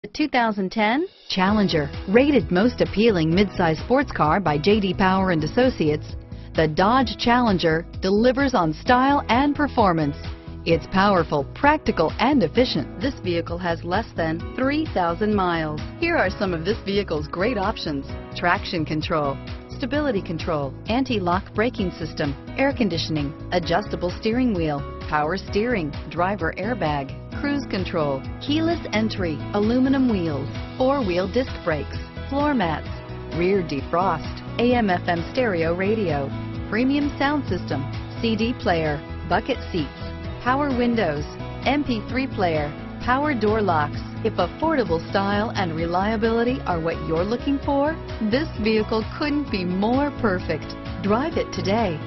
The 2010 Challenger, rated most appealing midsize sports car by J.D. Power and Associates, the Dodge Challenger delivers on style and performance. It's powerful, practical, and efficient. This vehicle has less than 3,000 miles. Here are some of this vehicle's great options: traction control, stability control, anti-lock braking system, air conditioning, adjustable steering wheel, power steering, driver airbag, cruise control, keyless entry, aluminum wheels, four-wheel disc brakes, floor mats, rear defrost, AM/FM stereo radio, premium sound system, CD player, bucket seats, power windows, MP3 player, power door locks. If affordable style and reliability are what you're looking for, this vehicle couldn't be more perfect. Drive it today.